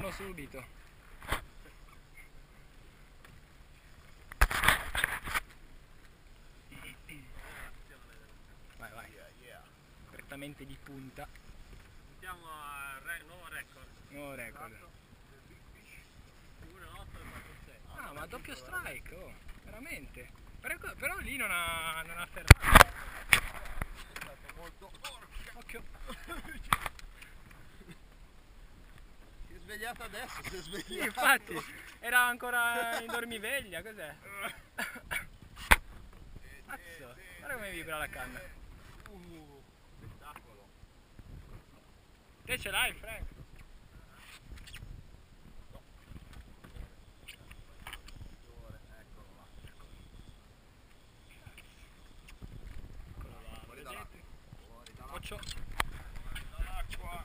Vediamo subito. Vai, vai. Prettamente di punta. Andiamo a nuovo record. Nuovo record. 1,8,47. Ah, ma doppio strike, oh, veramente. Però lì non ha fermato. È stato molto... Occhio. Si è svegliato adesso, si è svegliato. Sì, infatti, era ancora in dormiveglia, cos'è? Cazzo, guarda come vibra la canna. Spettacolo. Te ce l'hai, Frank? Eccolo là. Eccolo là, Fuori vedete? Fuori dall'acqua. Occhio. Dall'acqua.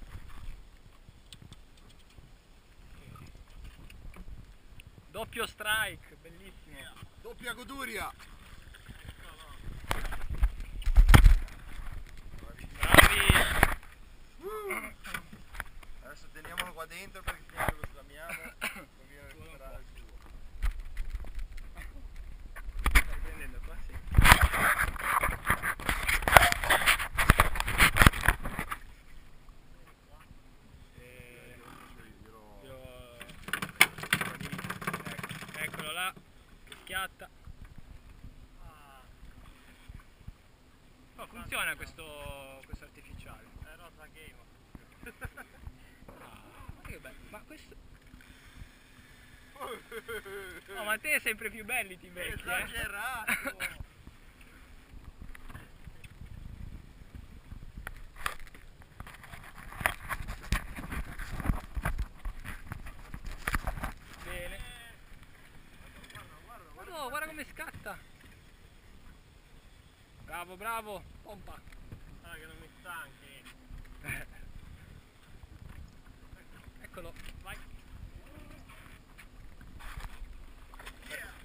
Doppio strike, bellissimo. Doppia goduria. Bravi. Adesso teniamolo qua dentro perché prima che lo slamiamo conviene recuperare il suo. Stai prendendo qua, sì. Eccolo là, che schiatta. Oh, funziona questo artificiale. È rosa game. Ah, che bello, ma questo... Oh, ma te sempre più belli ti becchi, Esagerato! Bene. Oh, guarda come scatta. Bravo, bravo, pompa. Ah, che non mi stanchi. Eccolo, vai.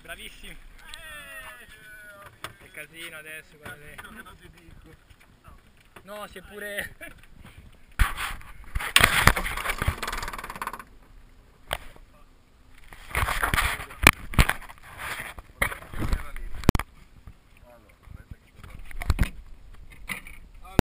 Bravissimo. Che casino adesso, guarda lì. Non ti dico. No, si è pure...